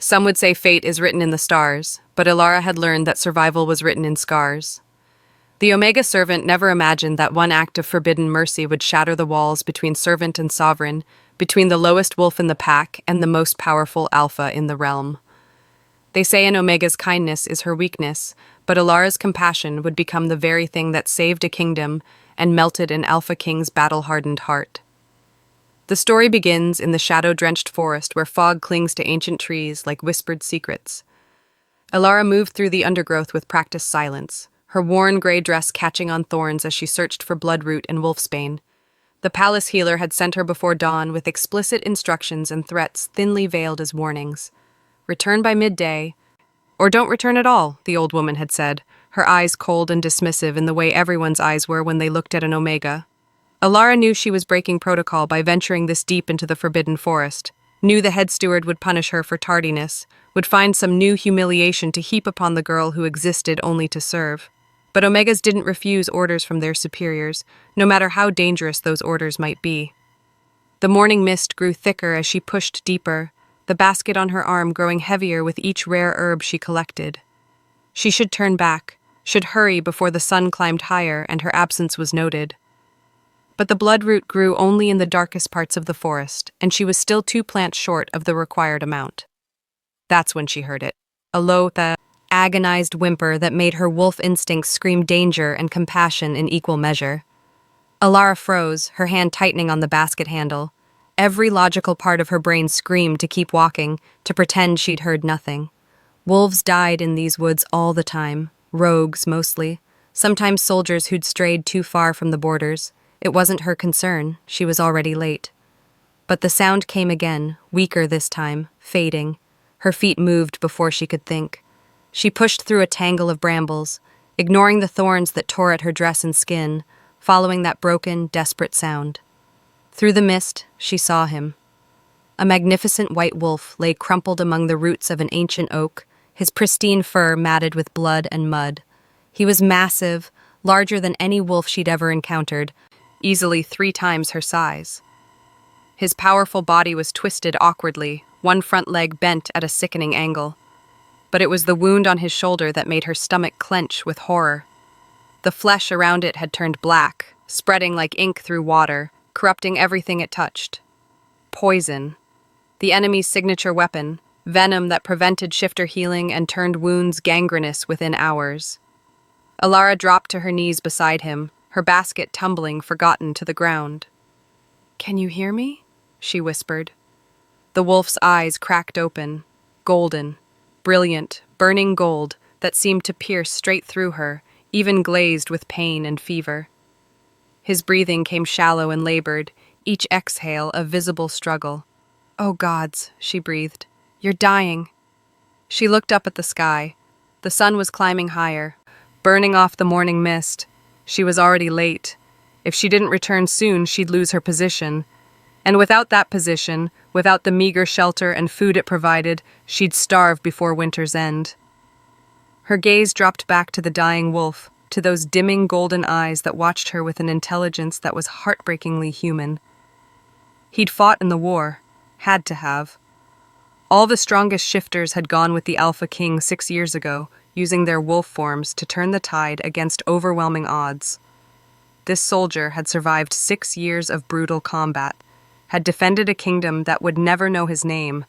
Some would say fate is written in the stars, but Elara had learned that survival was written in scars. The Omega servant never imagined that one act of forbidden mercy would shatter the walls between servant and sovereign, between the lowest wolf in the pack and the most powerful alpha in the realm. They say an Omega's kindness is her weakness, but Elara's compassion would become the very thing that saved a kingdom and melted an Alpha King's battle-hardened heart. The story begins in the shadow-drenched forest where fog clings to ancient trees like whispered secrets. Elara moved through the undergrowth with practiced silence, her worn gray dress catching on thorns as she searched for bloodroot and wolfsbane. The palace healer had sent her before dawn with explicit instructions and threats thinly veiled as warnings. Return by midday, or don't return at all, the old woman had said, her eyes cold and dismissive in the way everyone's eyes were when they looked at an Omega. Elara knew she was breaking protocol by venturing this deep into the forbidden forest, knew the head steward would punish her for tardiness, would find some new humiliation to heap upon the girl who existed only to serve. But Omegas didn't refuse orders from their superiors, no matter how dangerous those orders might be. The morning mist grew thicker as she pushed deeper, the basket on her arm growing heavier with each rare herb she collected. She should turn back, should hurry before the sun climbed higher and her absence was noted. But the bloodroot grew only in the darkest parts of the forest, and she was still 2 plants short of the required amount. That's when she heard it, a low, agonized whimper that made her wolf instincts scream danger and compassion in equal measure. Elara froze, her hand tightening on the basket handle. Every logical part of her brain screamed to keep walking, to pretend she'd heard nothing. Wolves died in these woods all the time, rogues mostly, sometimes soldiers who'd strayed too far from the borders. It wasn't her concern, she was already late. But the sound came again, weaker this time, fading. Her feet moved before she could think. She pushed through a tangle of brambles, ignoring the thorns that tore at her dress and skin, following that broken, desperate sound. Through the mist, she saw him. A magnificent white wolf lay crumpled among the roots of an ancient oak, his pristine fur matted with blood and mud. He was massive, larger than any wolf she'd ever encountered, easily 3 times her size. His powerful body was twisted awkwardly, one front leg bent at a sickening angle. But it was the wound on his shoulder that made her stomach clench with horror. The flesh around it had turned black, spreading like ink through water, corrupting everything it touched. Poison. The enemy's signature weapon, venom that prevented shifter healing and turned wounds gangrenous within hours. Elara dropped to her knees beside him, her basket tumbling forgotten to the ground. "Can you hear me?" she whispered. The wolf's eyes cracked open, golden, brilliant, burning gold that seemed to pierce straight through her, even glazed with pain and fever. His breathing came shallow and labored, each exhale a visible struggle. "Oh gods," she breathed, "you're dying." She looked up at the sky. The sun was climbing higher, burning off the morning mist. She was already late. If she didn't return soon, she'd lose her position. And without that position, without the meager shelter and food it provided, she'd starve before winter's end. Her gaze dropped back to the dying wolf, to those dimming golden eyes that watched her with an intelligence that was heartbreakingly human. He'd fought in the war, had to have. All the strongest shifters had gone with the Alpha King 6 years ago, using their wolf forms to turn the tide against overwhelming odds. This soldier had survived 6 years of brutal combat, had defended a kingdom that would never know his name,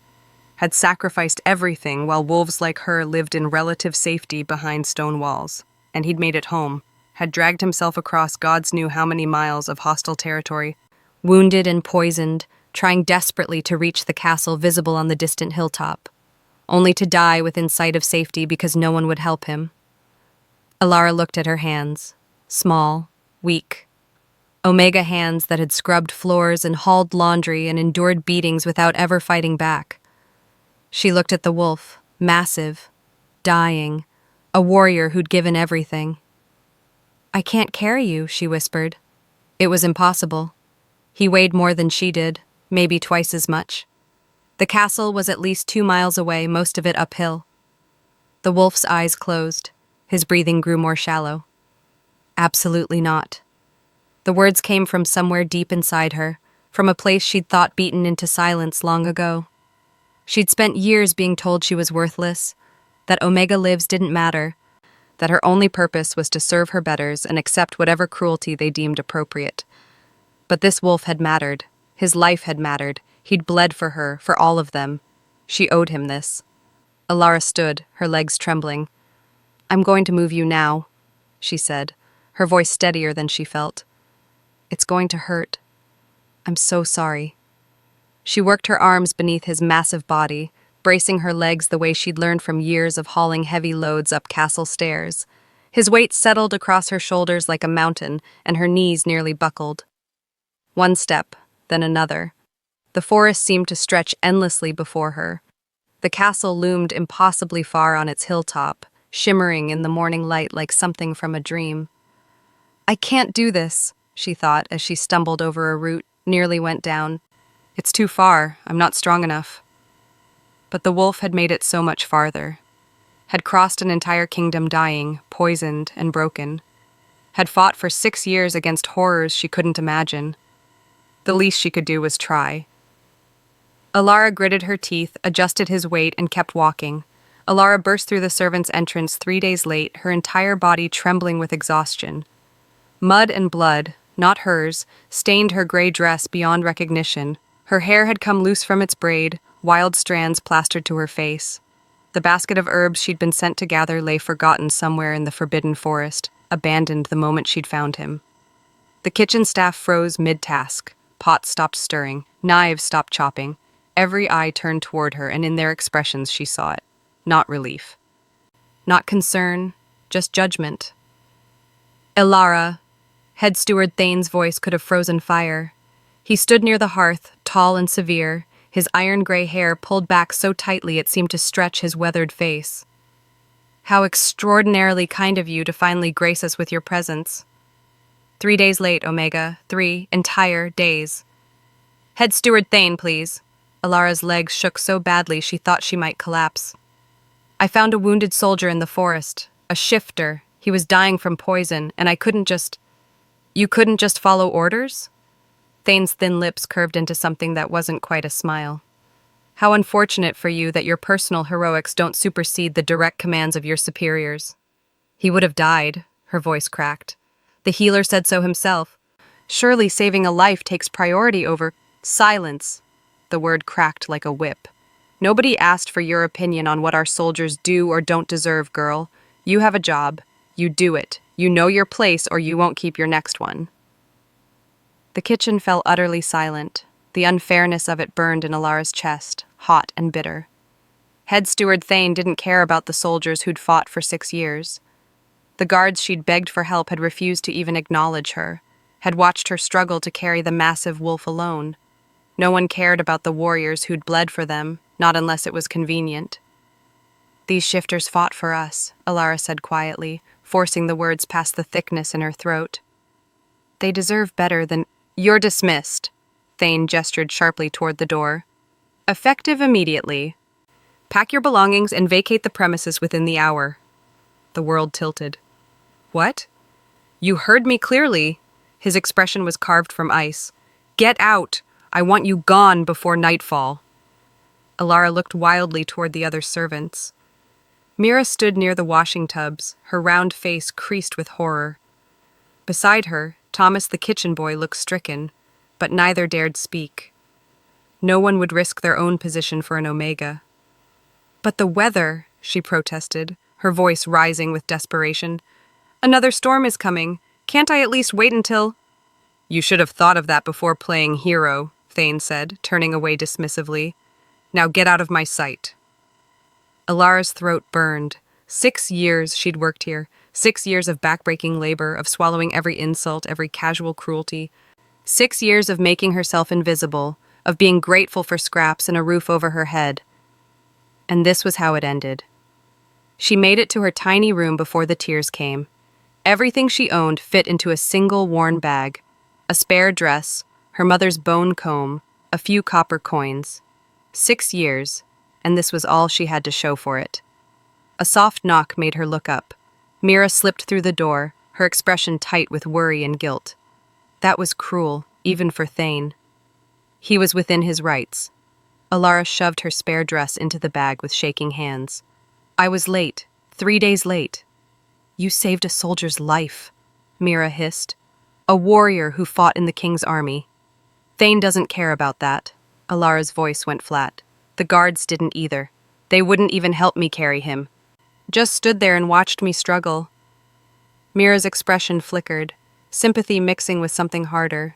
had sacrificed everything while wolves like her lived in relative safety behind stone walls, and he'd made it home, had dragged himself across gods knew how many miles of hostile territory, wounded and poisoned, trying desperately to reach the castle visible on the distant hilltop, only to die within sight of safety because no one would help him. Elara looked at her hands, small, weak. Omega hands that had scrubbed floors and hauled laundry and endured beatings without ever fighting back. She looked at the wolf, massive, dying, a warrior who'd given everything. "I can't carry you," she whispered. It was impossible. He weighed more than she did, maybe twice as much. The castle was at least 2 miles away, most of it uphill. The wolf's eyes closed. His breathing grew more shallow. "Absolutely not." The words came from somewhere deep inside her, from a place she'd thought beaten into silence long ago. She'd spent years being told she was worthless, that Omega lives didn't matter, that her only purpose was to serve her betters and accept whatever cruelty they deemed appropriate. But this wolf had mattered. His life had mattered. He'd bled for her, for all of them. She owed him this. Elara stood, her legs trembling. "I'm going to move you now," she said, her voice steadier than she felt. "It's going to hurt. I'm so sorry." She worked her arms beneath his massive body, bracing her legs the way she'd learned from years of hauling heavy loads up castle stairs. His weight settled across her shoulders like a mountain, and her knees nearly buckled. One step, then another. The forest seemed to stretch endlessly before her. The castle loomed impossibly far on its hilltop, shimmering in the morning light like something from a dream. "I can't do this," she thought as she stumbled over a root, nearly went down. "It's too far. I'm not strong enough." But the wolf had made it so much farther. Had crossed an entire kingdom dying, poisoned, and broken. Had fought for 6 years against horrors she couldn't imagine. The least she could do was try. Elara gritted her teeth, adjusted his weight, and kept walking. Elara burst through the servants' entrance 3 days late, her entire body trembling with exhaustion. Mud and blood, not hers, stained her gray dress beyond recognition. Her hair had come loose from its braid, wild strands plastered to her face. The basket of herbs she'd been sent to gather lay forgotten somewhere in the forbidden forest, abandoned the moment she'd found him. The kitchen staff froze mid-task. Pots stopped stirring. Knives stopped chopping. Every eye turned toward her, and in their expressions she saw it. Not relief. Not concern, just judgment. "Elara," head steward Thane's voice could have frozen fire. He stood near the hearth, tall and severe, his iron-gray hair pulled back so tightly it seemed to stretch his weathered face. "How extraordinarily kind of you to finally grace us with your presence." 3 days late, Omega. 3 entire days. "Head steward Thane, please." Elara's legs shook so badly she thought she might collapse. "I found a wounded soldier in the forest. A shifter. He was dying from poison, and I couldn't just—" "You couldn't just follow orders?" Thane's thin lips curved into something that wasn't quite a smile. "How unfortunate for you that your personal heroics don't supersede the direct commands of your superiors." "He would have died," her voice cracked. "The healer said so himself. Surely saving a life takes priority over—" "Silence." The word cracked like a whip. "Nobody asked for your opinion on what our soldiers do or don't deserve, girl. You have a job. You do it. You know your place or you won't keep your next one." The kitchen fell utterly silent. The unfairness of it burned in Elara's chest, hot and bitter. Head steward Thane didn't care about the soldiers who'd fought for 6 years. The guards she'd begged for help had refused to even acknowledge her, had watched her struggle to carry the massive wolf alone. No one cared about the warriors who'd bled for them, not unless it was convenient. "These shifters fought for us," Elara said quietly, forcing the words past the thickness in her throat. "They deserve better than—" "You're dismissed." Thane gestured sharply toward the door. "Effective immediately. Pack your belongings and vacate the premises within the hour." The world tilted. "What?" "You heard me clearly." His expression was carved from ice. "Get out! I want you gone before nightfall." Elara looked wildly toward the other servants. Mira stood near the washing tubs, her round face creased with horror. Beside her, Thomas the kitchen boy looked stricken, but neither dared speak. No one would risk their own position for an Omega. "But the weather," she protested, her voice rising with desperation. "Another storm is coming. Can't I at least wait until—" "You should have thought of that before playing hero," Thane said, turning away dismissively. "Now get out of my sight." Elara's throat burned. 6 years she'd worked here. 6 years of backbreaking labor, of swallowing every insult, every casual cruelty. 6 years of making herself invisible, of being grateful for scraps and a roof over her head. And this was how it ended. She made it to her tiny room before the tears came. Everything she owned fit into a single worn bag. A spare dress, her mother's bone comb, a few copper coins. 6 years, and this was all she had to show for it. A soft knock made her look up. Mira slipped through the door, her expression tight with worry and guilt. That was cruel, even for Thane. He was within his rights. Elara shoved her spare dress into the bag with shaking hands. I was late, 3 days late. You saved a soldier's life, Mira hissed. A warrior who fought in the king's army. Thane doesn't care about that. Elara's voice went flat. The guards didn't either. They wouldn't even help me carry him. Just stood there and watched me struggle. Mira's expression flickered, sympathy mixing with something harder.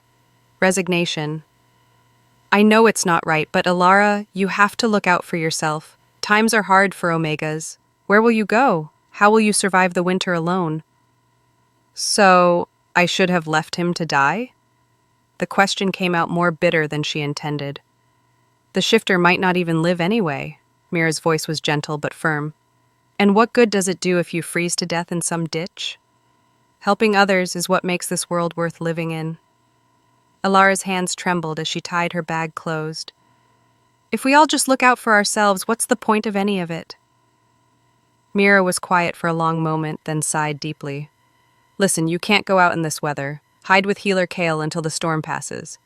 Resignation. I know it's not right, but Elara, you have to look out for yourself. Times are hard for Omegas. Where will you go? How will you survive the winter alone? So, I should have left him to die? The question came out more bitter than she intended. The shifter might not even live anyway. Mira's voice was gentle but firm. And what good does it do if you freeze to death in some ditch? Helping others is what makes this world worth living in. Elara's hands trembled as she tied her bag closed. If we all just look out for ourselves, what's the point of any of it? Mira was quiet for a long moment, then sighed deeply. Listen, you can't go out in this weather. Hide with Healer Kael until the storm passes.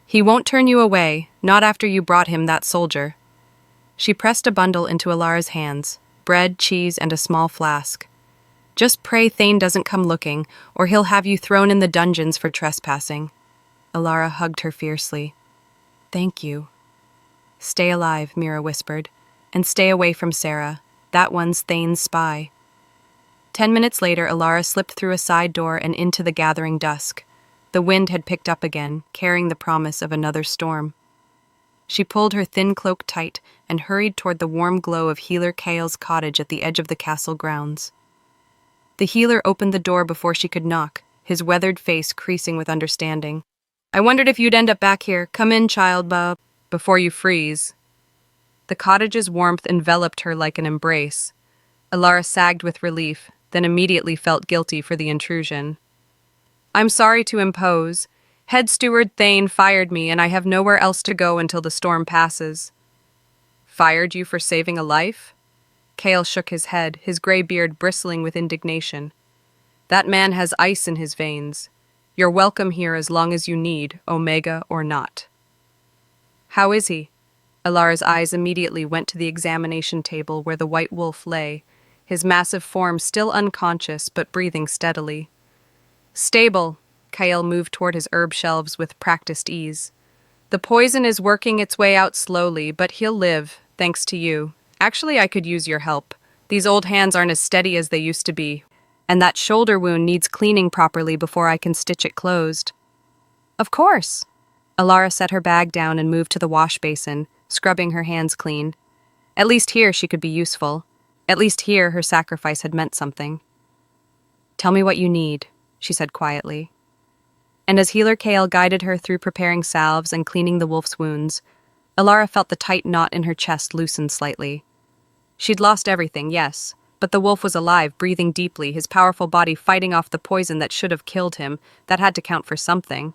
He won't turn you away, not after you brought him that soldier. She pressed a bundle into Elara's hands, bread, cheese, and a small flask. Just pray Thane doesn't come looking, or he'll have you thrown in the dungeons for trespassing. Elara hugged her fiercely. Thank you. Stay alive, Mira whispered, and stay away from Sarah. That one's Thane's spy. 10 minutes later, Elara slipped through a side door and into the gathering dusk. The wind had picked up again, carrying the promise of another storm. She pulled her thin cloak tight and hurried toward the warm glow of Healer Kael's cottage at the edge of the castle grounds. The healer opened the door before she could knock, his weathered face creasing with understanding. I wondered if you'd end up back here. Come in, child, before you freeze. The cottage's warmth enveloped her like an embrace. Elara sagged with relief, then immediately felt guilty for the intrusion. I'm sorry to impose. Head steward Thane fired me, and I have nowhere else to go until the storm passes. Fired you for saving a life? Kael shook his head, his gray beard bristling with indignation. That man has ice in his veins. You're welcome here as long as you need, Omega or not. How is he? Elara's eyes immediately went to the examination table where the white wolf lay, his massive form still unconscious but breathing steadily. Stable. Kael moved toward his herb shelves with practiced ease. The poison is working its way out slowly, but he'll live, thanks to you. Actually, I could use your help. These old hands aren't as steady as they used to be, and that shoulder wound needs cleaning properly before I can stitch it closed. Of course. Elara set her bag down and moved to the wash basin, scrubbing her hands clean. At least here she could be useful. At least here her sacrifice had meant something. Tell me what you need, she said quietly. And as Healer Kael guided her through preparing salves and cleaning the wolf's wounds, Elara felt the tight knot in her chest loosen slightly. She'd lost everything, yes, but the wolf was alive, breathing deeply, his powerful body fighting off the poison that should have killed him. That had to count for something.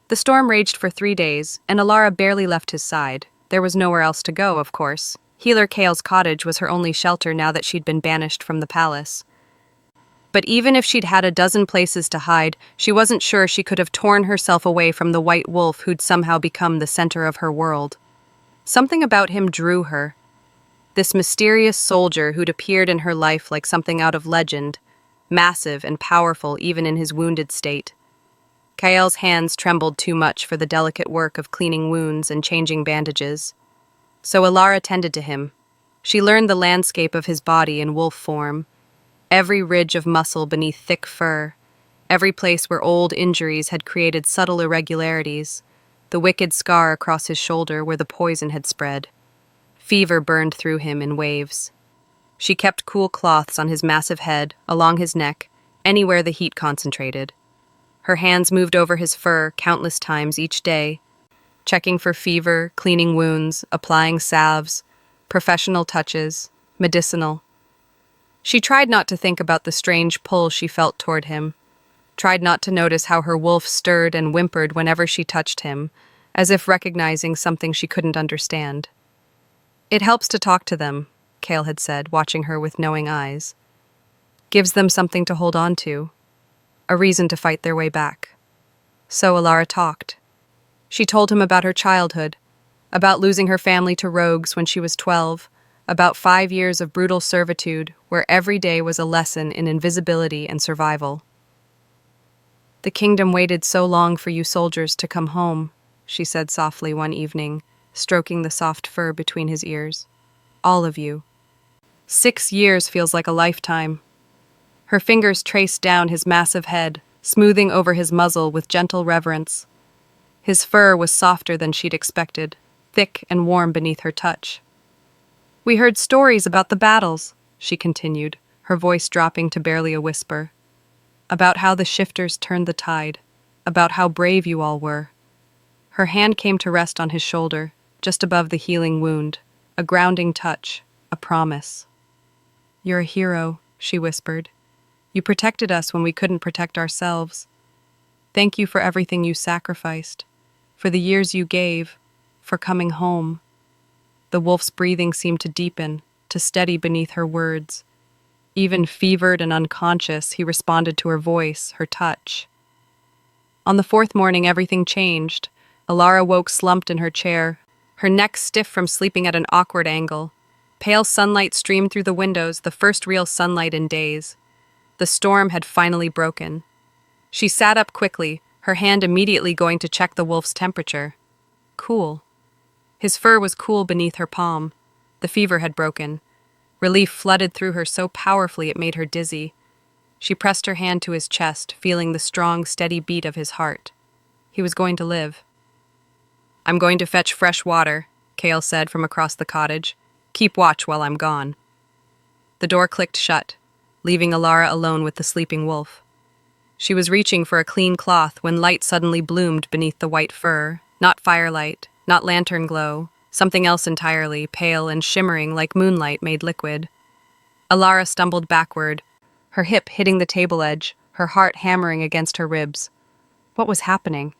The storm raged for 3 days, and Elara barely left his side. There was nowhere else to go, of course. Healer Kael's cottage was her only shelter now that she'd been banished from the palace. But even if she'd had a dozen places to hide, she wasn't sure she could have torn herself away from the white wolf who'd somehow become the center of her world. Something about him drew her. This mysterious soldier who'd appeared in her life like something out of legend, massive and powerful even in his wounded state. Kael's hands trembled too much for the delicate work of cleaning wounds and changing bandages. So Elara tended to him. She learned the landscape of his body in wolf form, every ridge of muscle beneath thick fur, every place where old injuries had created subtle irregularities, the wicked scar across his shoulder where the poison had spread. Fever burned through him in waves. She kept cool cloths on his massive head, along his neck, anywhere the heat concentrated. Her hands moved over his fur countless times each day, checking for fever, cleaning wounds, applying salves, professional touches, medicinal. She tried not to think about the strange pull she felt toward him, tried not to notice how her wolf stirred and whimpered whenever she touched him, as if recognizing something she couldn't understand. It helps to talk to them, Kael had said, watching her with knowing eyes. Gives them something to hold on to, a reason to fight their way back. So Elara talked. She told him about her childhood, about losing her family to rogues when she was 12, about 5 years of brutal servitude where every day was a lesson in invisibility and survival. "The kingdom waited so long for you soldiers to come home," she said softly one evening, stroking the soft fur between his ears. "All of you. 6 years feels like a lifetime." Her fingers traced down his massive head, smoothing over his muzzle with gentle reverence. His fur was softer than she'd expected, thick and warm beneath her touch. "We heard stories about the battles," she continued, her voice dropping to barely a whisper. "About how the shifters turned the tide, about how brave you all were." Her hand came to rest on his shoulder, just above the healing wound, a grounding touch, a promise. "You're a hero," she whispered. "You protected us when we couldn't protect ourselves. Thank you for everything you sacrificed, for the years you gave, for coming home." The wolf's breathing seemed to deepen, to steady beneath her words. Even fevered and unconscious, he responded to her voice, her touch. On the 4th morning, everything changed. Elara woke slumped in her chair, her neck stiff from sleeping at an awkward angle. Pale sunlight streamed through the windows, the first real sunlight in days. The storm had finally broken. She sat up quickly, her hand immediately going to check the wolf's temperature. Cool. His fur was cool beneath her palm. The fever had broken. Relief flooded through her so powerfully it made her dizzy. She pressed her hand to his chest, feeling the strong, steady beat of his heart. He was going to live. "I'm going to fetch fresh water," Kael said from across the cottage. "Keep watch while I'm gone." The door clicked shut, leaving Elara alone with the sleeping wolf. She was reaching for a clean cloth when light suddenly bloomed beneath the white fur, not firelight, not lantern glow, something else entirely, pale and shimmering like moonlight made liquid. Elara stumbled backward, her hip hitting the table edge, her heart hammering against her ribs. What was happening?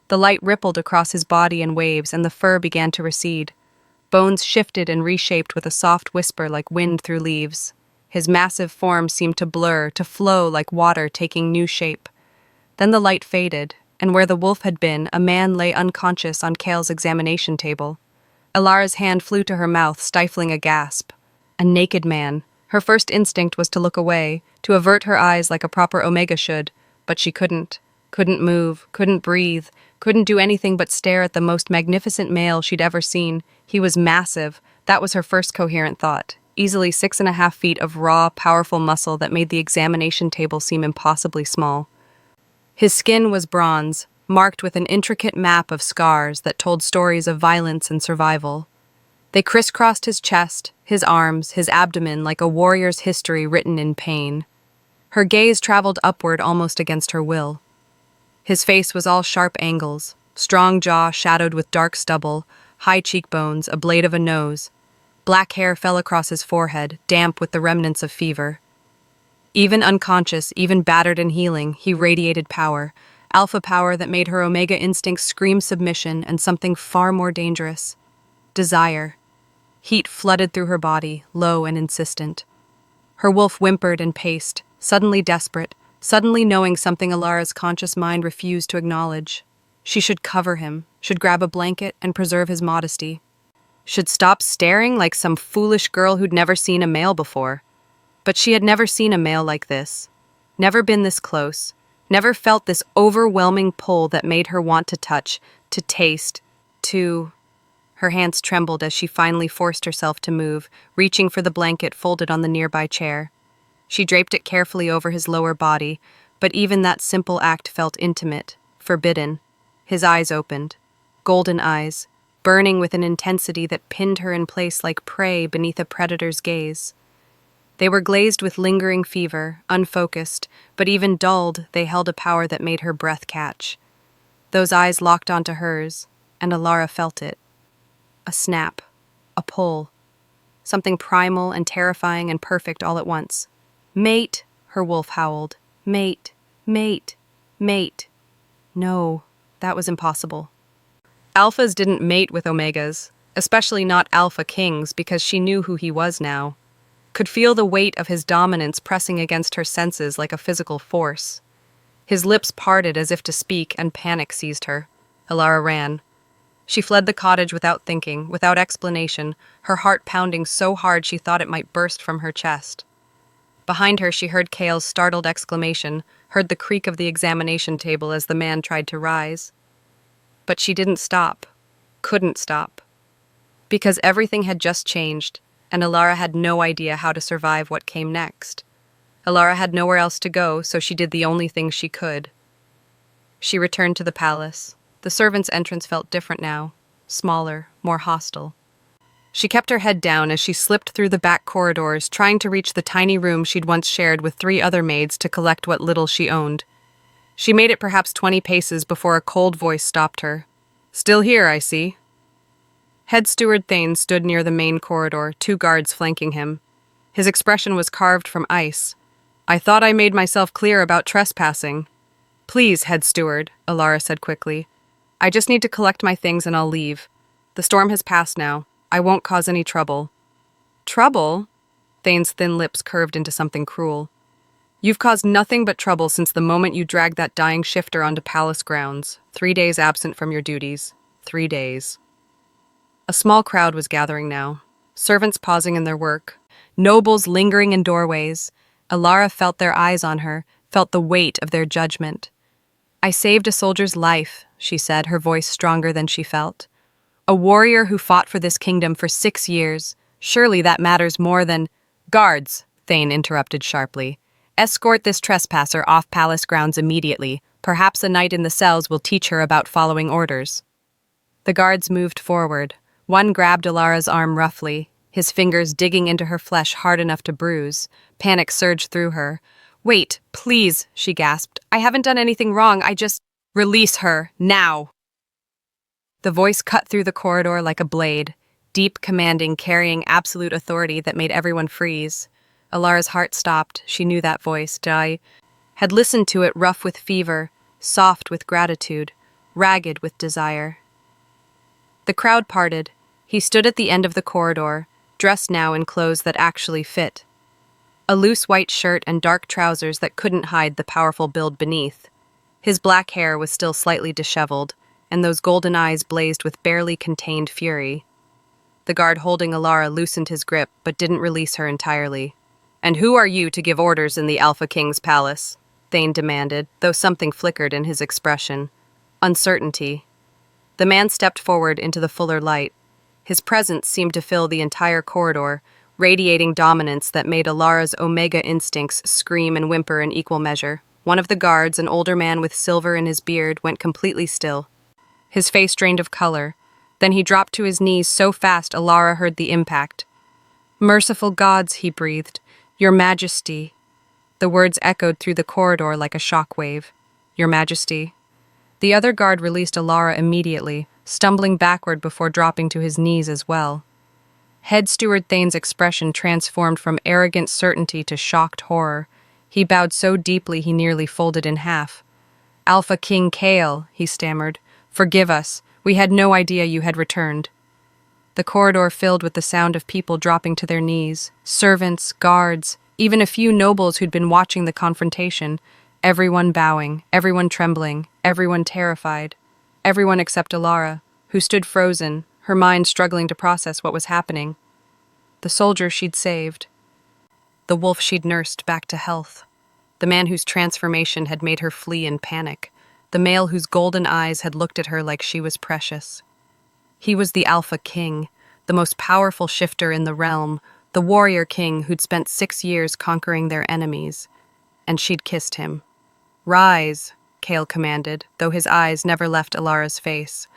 The light rippled across his body in waves, and the fur began to recede. Bones shifted and reshaped with a soft whisper like wind through leaves. His massive form seemed to blur, to flow like water taking new shape. Then the light faded, and where the wolf had been, a man lay unconscious on Kael's examination table. Elara's hand flew to her mouth, stifling a gasp. A naked man. Her first instinct was to look away, to avert her eyes like a proper Omega should, but she couldn't. Couldn't move, couldn't breathe, couldn't do anything but stare at the most magnificent male she'd ever seen. He was massive. That was her first coherent thought. Easily 6.5 feet of raw, powerful muscle that made the examination table seem impossibly small. His skin was bronze, marked with an intricate map of scars that told stories of violence and survival. They crisscrossed his chest, his arms, his abdomen like a warrior's history written in pain. Her gaze traveled upward almost against her will. His face was all sharp angles, strong jaw shadowed with dark stubble, high cheekbones, a blade of a nose. Black hair fell across his forehead, damp with the remnants of fever. Even unconscious, even battered and healing, he radiated power, alpha power that made her Omega instincts scream submission and something far more dangerous. Desire. Heat flooded through her body, low and insistent. Her wolf whimpered and paced, suddenly desperate, suddenly knowing something Elara's conscious mind refused to acknowledge. She should cover him, should grab a blanket and preserve his modesty. Should stop staring like some foolish girl who'd never seen a male before. But she had never seen a male like this. Never been this close. Never felt this overwhelming pull that made her want to touch, to taste, to... Her hands trembled as she finally forced herself to move, reaching for the blanket folded on the nearby chair. She draped it carefully over his lower body, but even that simple act felt intimate, forbidden. His eyes opened. Golden eyes, burning with an intensity that pinned her in place like prey beneath a predator's gaze. They were glazed with lingering fever, unfocused, but even dulled, they held a power that made her breath catch. Those eyes locked onto hers, and Elara felt it. A snap, a pull, something primal and terrifying and perfect all at once. "Mate," her wolf howled. "Mate, mate, mate." No, that was impossible. Alphas didn't mate with Omegas, especially not Alpha Kings, because she knew who he was now. Could feel the weight of his dominance pressing against her senses like a physical force. His lips parted as if to speak, and panic seized her. Elara ran. She fled the cottage without thinking, without explanation, her heart pounding so hard she thought it might burst from her chest. Behind her, she heard Kael's startled exclamation, heard the creak of the examination table as the man tried to rise. But she didn't stop, couldn't stop. Because everything had just changed, and Elara had no idea how to survive what came next. Elara had nowhere else to go, so she did the only thing she could. She returned to the palace. The servants' entrance felt different now, smaller, more hostile. She kept her head down as she slipped through the back corridors, trying to reach the tiny room she'd once shared with 3 other maids to collect what little she owned. She made it perhaps 20 paces before a cold voice stopped her. "Still here, I see." Head Steward Thane stood near the main corridor, 2 guards flanking him. His expression was carved from ice. "I thought I made myself clear about trespassing." "Please, Head Steward," Elara said quickly. "I just need to collect my things and I'll leave. The storm has passed now. I won't cause any trouble." "Trouble?" Thane's thin lips curved into something cruel. "You've caused nothing but trouble since the moment you dragged that dying shifter onto palace grounds. 3 days absent from your duties. 3 days." A small crowd was gathering now, servants pausing in their work, nobles lingering in doorways. Elara felt their eyes on her, felt the weight of their judgment. "I saved a soldier's life," she said, her voice stronger than she felt. "A warrior who fought for this kingdom for 6 years. Surely that matters more than—" "Guards," Thane interrupted sharply. "Escort this trespasser off palace grounds immediately. Perhaps a night in the cells will teach her about following orders." The guards moved forward. One grabbed Elara's arm roughly, his fingers digging into her flesh hard enough to bruise. Panic surged through her. "Wait, please," she gasped. "I haven't done anything wrong, I just—" "Release her, now!" The voice cut through the corridor like a blade, deep, commanding, carrying absolute authority that made everyone freeze. Elara's heart stopped. She knew that voice. Had listened to it rough with fever, soft with gratitude, ragged with desire. The crowd parted. He stood at the end of the corridor, dressed now in clothes that actually fit. A loose white shirt and dark trousers that couldn't hide the powerful build beneath. His black hair was still slightly disheveled, and those golden eyes blazed with barely contained fury. The guard holding Elara loosened his grip, but didn't release her entirely. "And who are you to give orders in the Alpha King's palace?" Thane demanded, though something flickered in his expression. Uncertainty. The man stepped forward into the fuller light. His presence seemed to fill the entire corridor, radiating dominance that made Elara's Omega instincts scream and whimper in equal measure. One of the guards, an older man with silver in his beard, went completely still. His face drained of color. Then he dropped to his knees so fast Elara heard the impact. "Merciful gods," he breathed. "Your Majesty." The words echoed through the corridor like a shockwave. "Your Majesty." The other guard released Elara immediately, stumbling backward before dropping to his knees as well. Head Steward Thane's expression transformed from arrogant certainty to shocked horror. He bowed so deeply he nearly folded in half. "Alpha King Kael," he stammered. "Forgive us. We had no idea you had returned." The corridor filled with the sound of people dropping to their knees, servants, guards, even a few nobles who'd been watching the confrontation, everyone bowing, everyone trembling, everyone terrified, everyone except Elara, who stood frozen, her mind struggling to process what was happening. The soldier she'd saved. The wolf she'd nursed back to health. The man whose transformation had made her flee in panic. The male whose golden eyes had looked at her like she was precious. He was the Alpha King, the most powerful shifter in the realm, the warrior king who'd spent 6 years conquering their enemies. And she'd kissed him. "Rise," Kael commanded, though his eyes never left Elara's face.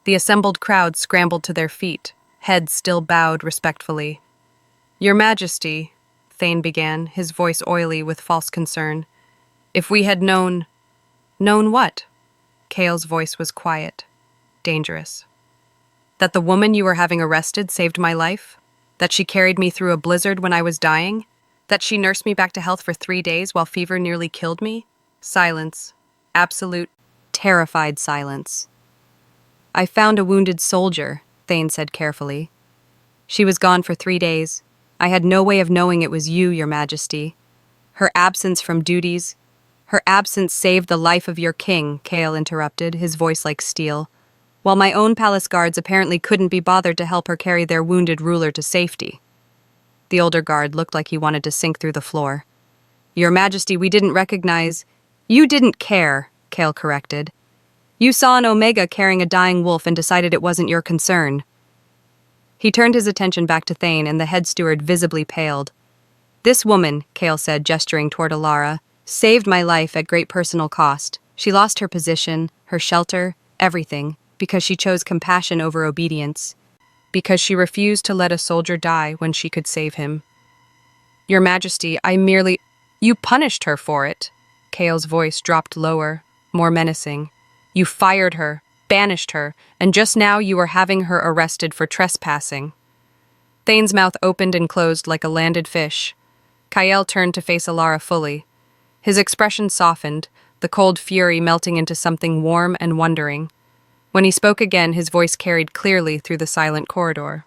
The assembled crowd scrambled to their feet, heads still bowed respectfully. "Your Majesty," Thane began, his voice oily with false concern. "If we had known—" "Known what?" Kael's voice was quiet, dangerous. "That the woman you were having arrested saved my life? That she carried me through a blizzard when I was dying? That she nursed me back to health for 3 days while fever nearly killed me?" Silence. Absolute, terrified silence. "I found a wounded soldier," Thane said carefully. "She was gone for 3 days. I had no way of knowing it was you, Your Majesty. Her absence from duties— Her absence saved the life of your king," Kael interrupted, his voice like steel. while my own palace guards apparently couldn't be bothered to help her carry their wounded ruler to safety. The older guard looked like he wanted to sink through the floor. Your Majesty, we didn't recognize— You didn't care, Kael corrected. You saw an Omega carrying a dying wolf and decided it wasn't your concern. He turned his attention back to Thane, and the head steward visibly paled. This woman, Kael said, gesturing toward Elara, saved my life at great personal cost. She lost her position, her shelter, everything, because she chose compassion over obedience, because she refused to let a soldier die when she could save him. Your Majesty, You punished her for it. Kael's voice dropped lower, more menacing. You fired her, banished her, and just now you are having her arrested for trespassing. Thane's mouth opened and closed like a landed fish. Kael turned to face Elara fully. His expression softened, the cold fury melting into something warm and wondering. When he spoke again, his voice carried clearly through the silent corridor.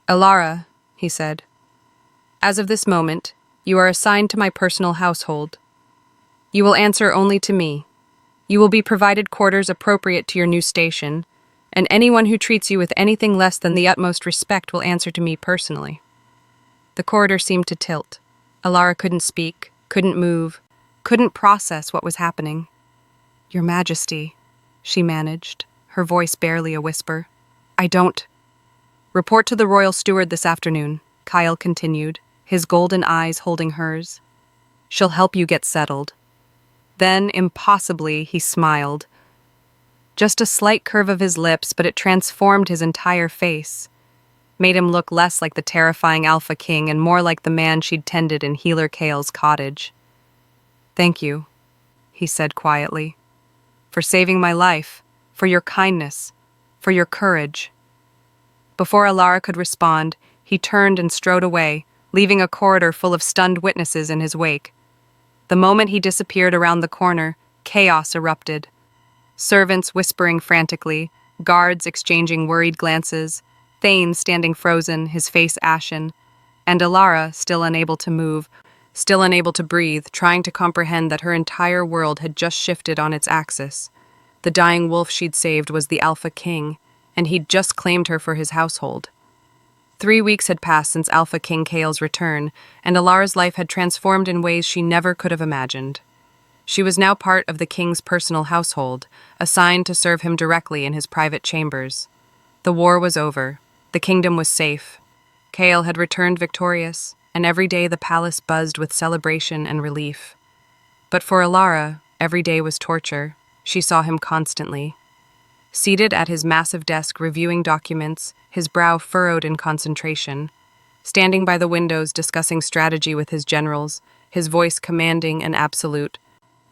Elara, he said, as of this moment, you are assigned to my personal household. You will answer only to me. You will be provided quarters appropriate to your new station, and anyone who treats you with anything less than the utmost respect will answer to me personally. The corridor seemed to tilt. Elara couldn't speak, couldn't move, couldn't process what was happening. Your Majesty, she managed, her voice barely a whisper. I don't. Report to the royal steward this afternoon, Kael continued, his golden eyes holding hers. She'll help you get settled. Then, impossibly, he smiled. Just a slight curve of his lips, but it transformed his entire face, made him look less like the terrifying Alpha King and more like the man she'd tended in Healer Kael's cottage. Thank you, he said quietly, for saving my life, for your kindness, for your courage. Before Elara could respond, he turned and strode away, leaving a corridor full of stunned witnesses in his wake. The moment he disappeared around the corner, chaos erupted. Servants whispering frantically, guards exchanging worried glances, Thane standing frozen, his face ashen, and Elara still unable to move, still unable to breathe, trying to comprehend that her entire world had just shifted on its axis. The dying wolf she'd saved was the Alpha King, and he'd just claimed her for his household. 3 weeks had passed since Alpha King Kael's return, and Elara's life had transformed in ways she never could have imagined. She was now part of the king's personal household, assigned to serve him directly in his private chambers. The war was over. The kingdom was safe. Kael had returned victorious, and every day the palace buzzed with celebration and relief. But for Elara, every day was torture. She saw him constantly. Seated at his massive desk reviewing documents, his brow furrowed in concentration, standing by the windows discussing strategy with his generals, his voice commanding and absolute,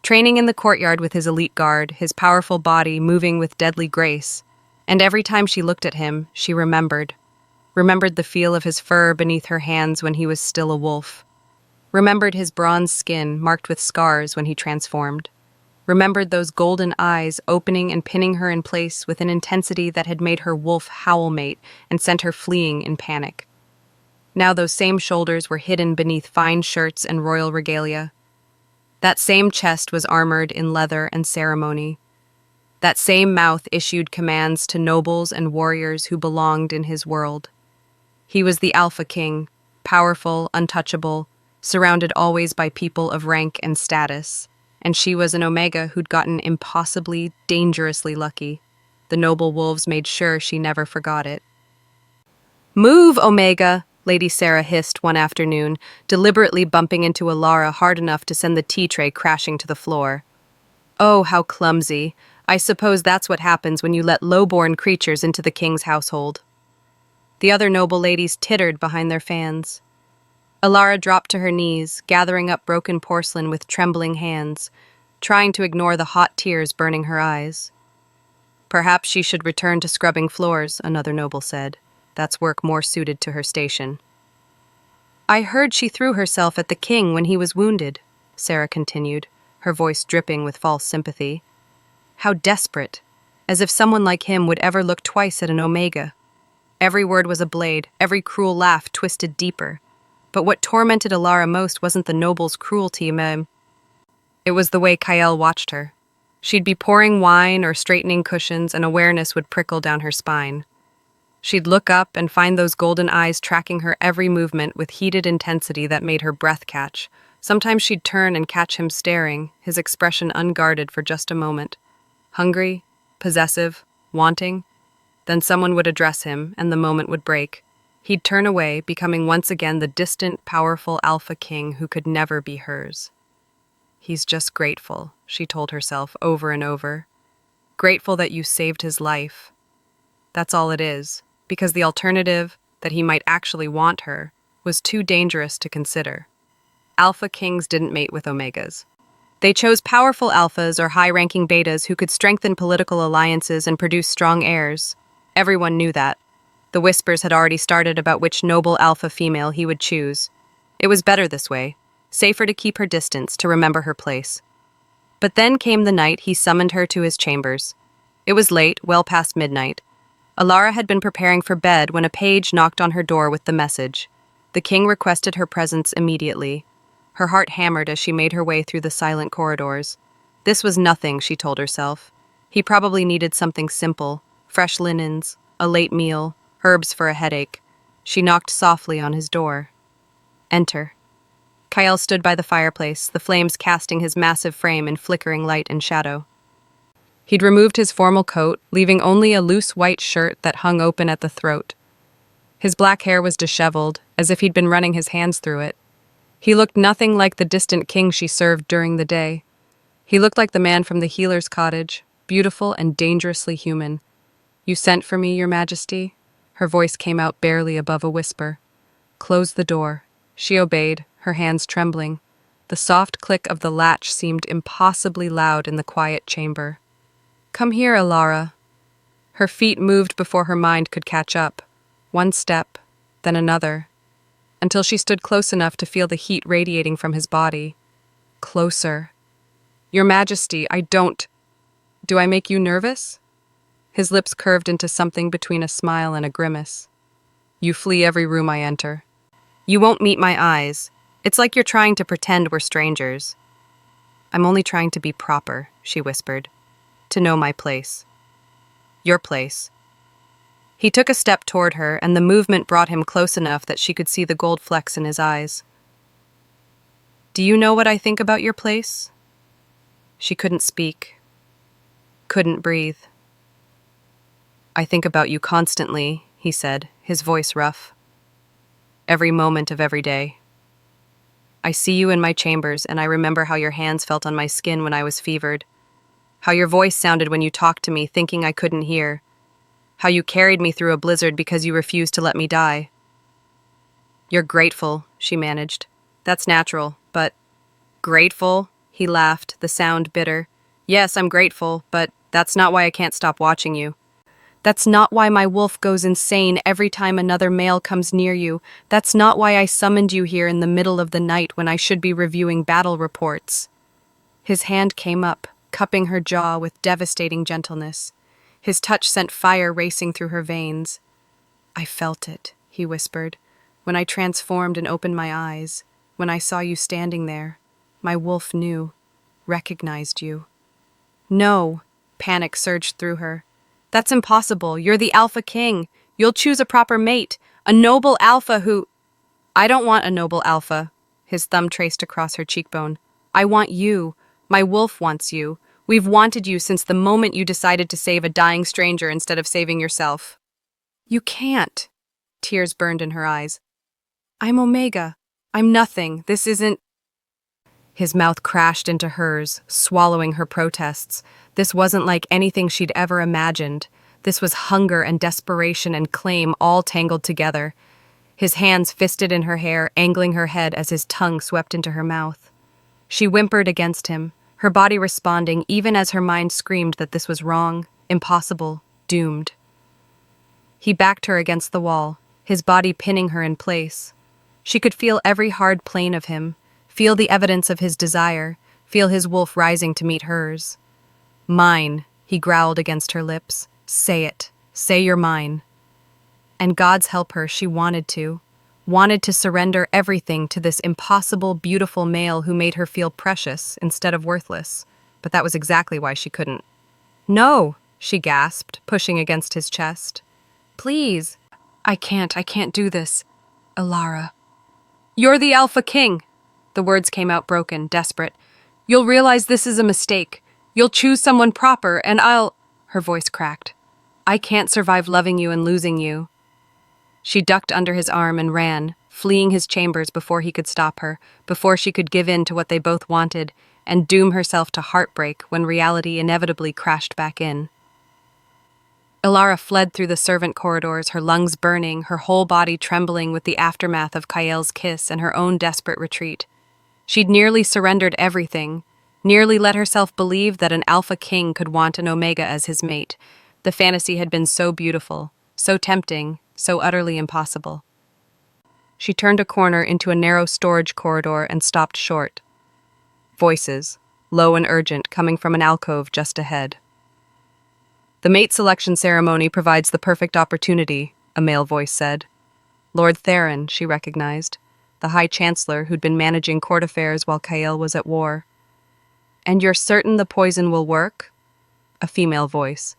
training in the courtyard with his elite guard, his powerful body moving with deadly grace, and every time she looked at him, she remembered the feel of his fur beneath her hands when he was still a wolf, remembered his bronze skin marked with scars when he transformed, remembered those golden eyes opening and pinning her in place with an intensity that had made her wolf howl mate and sent her fleeing in panic. Now those same shoulders were hidden beneath fine shirts and royal regalia. That same chest was armored in leather and ceremony. That same mouth issued commands to nobles and warriors who belonged in his world. He was the Alpha King, powerful, untouchable, surrounded always by people of rank and status. And she was an Omega who'd gotten impossibly, dangerously lucky. The noble wolves made sure she never forgot it. Move, Omega, Lady Sarah hissed one afternoon, deliberately bumping into Elara hard enough to send the tea tray crashing to the floor. Oh, how clumsy. I suppose that's what happens when you let low-born creatures into the king's household. The other noble ladies tittered behind their fans. Elara dropped to her knees, gathering up broken porcelain with trembling hands, trying to ignore the hot tears burning her eyes. Perhaps she should return to scrubbing floors, another noble said. That's work more suited to her station. I heard she threw herself at the king when he was wounded, Sarah continued, her voice dripping with false sympathy. How desperate, as if someone like him would ever look twice at an Omega. Every word was a blade, every cruel laugh twisted deeper. But what tormented Elara most wasn't the noble's cruelty, it was the way Kael watched her. She'd be pouring wine or straightening cushions, and awareness would prickle down her spine. She'd look up and find those golden eyes tracking her every movement with heated intensity that made her breath catch. Sometimes she'd turn and catch him staring, his expression unguarded for just a moment. Hungry, possessive, wanting. Then someone would address him, and the moment would break. He'd turn away, becoming once again the distant, powerful alpha king who could never be hers. He's just grateful, she told herself over and over. Grateful that you saved his life. That's all it is, because the alternative, that he might actually want her, was too dangerous to consider. Alpha kings didn't mate with omegas. They chose powerful alphas or high-ranking betas who could strengthen political alliances and produce strong heirs. Everyone knew that. The whispers had already started about which noble alpha female he would choose. It was better this way, safer to keep her distance, to remember her place. But then came the night he summoned her to his chambers. It was late, well past midnight. Elara had been preparing for bed when a page knocked on her door with the message. The king requested her presence immediately. Her heart hammered as she made her way through the silent corridors. This was nothing, she told herself. He probably needed something simple, fresh linens, a late meal, herbs for a headache. She knocked softly on his door. Enter. Kael stood by the fireplace, the flames casting his massive frame in flickering light and shadow. He'd removed his formal coat, leaving only a loose white shirt that hung open at the throat. His black hair was disheveled, as if he'd been running his hands through it. He looked nothing like the distant king she served during the day. He looked like the man from the healer's cottage, beautiful and dangerously human. "You sent for me, Your Majesty?" Her voice came out barely above a whisper. "Close the door." She obeyed, her hands trembling. The soft click of the latch seemed impossibly loud in the quiet chamber. "Come here, Elara." Her feet moved before her mind could catch up. One step, then another, until she stood close enough to feel the heat radiating from his body. Closer. "Your Majesty, I don't... Do I make you nervous?" His lips curved into something between a smile and a grimace. "You flee every room I enter. You won't meet my eyes. It's like you're trying to pretend we're strangers." "I'm only trying to be proper," she whispered. "To know my place." "Your place." He took a step toward her, and the movement brought him close enough that she could see the gold flecks in his eyes. "Do you know what I think about your place?" She couldn't speak. Couldn't breathe. "I think about you constantly," he said, his voice rough. "Every moment of every day. I see you in my chambers, and I remember how your hands felt on my skin when I was fevered. How your voice sounded when you talked to me, thinking I couldn't hear. How you carried me through a blizzard because you refused to let me die." "You're grateful," she managed. "That's natural, but..." "Grateful?" He laughed, the sound bitter. "Yes, I'm grateful, but that's not why I can't stop watching you. That's not why my wolf goes insane every time another male comes near you. That's not why I summoned you here in the middle of the night when I should be reviewing battle reports." His hand came up, cupping her jaw with devastating gentleness. His touch sent fire racing through her veins. "I felt it," he whispered, "when I transformed and opened my eyes, when I saw you standing there. My wolf knew, recognized you." "No," panic surged through her. "That's impossible. You're the Alpha King. You'll choose a proper mate, a noble alpha who—" "I don't want a noble alpha," his thumb traced across her cheekbone. "I want you. My wolf wants you. We've wanted you since the moment you decided to save a dying stranger instead of saving yourself." "You can't." Tears burned in her eyes. "I'm Omega. I'm nothing. This isn't—" His mouth crashed into hers, swallowing her protests. This wasn't like anything she'd ever imagined. This was hunger and desperation and claim all tangled together. His hands fisted in her hair, angling her head as his tongue swept into her mouth. She whimpered against him, her body responding even as her mind screamed that this was wrong, impossible, doomed. He backed her against the wall, his body pinning her in place. She could feel every hard plane of him, feel the evidence of his desire, feel his wolf rising to meet hers. "Mine," he growled against her lips. "Say it. Say you're mine." And God's help her, she wanted to surrender everything to this impossible, beautiful male who made her feel precious instead of worthless. but that was exactly why she couldn't. "No," she gasped, pushing against his chest. "Please. I can't do this. Elara." "You're the Alpha King." The words came out broken, desperate. "You'll realize this is a mistake. You'll choose someone proper, and I'll—" Her voice cracked. "I can't survive loving you and losing you." She ducked under his arm and ran, fleeing his chambers before he could stop her, before she could give in to what they both wanted, and doom herself to heartbreak when reality inevitably crashed back in. Elara fled through the servant corridors, her lungs burning, her whole body trembling with the aftermath of Kael's kiss and her own desperate retreat. She'd nearly surrendered everything, nearly let herself believe that an Alpha King could want an Omega as his mate. The fantasy had been so beautiful, so tempting, so utterly impossible. She turned a corner into a narrow storage corridor and stopped short. Voices, low and urgent, coming from an alcove just ahead. "The mate selection ceremony provides the perfect opportunity," a male voice said. Lord Theron, she recognized, the High Chancellor who'd been managing court affairs while Kael was at war. "And you're certain the poison will work?" A female voice.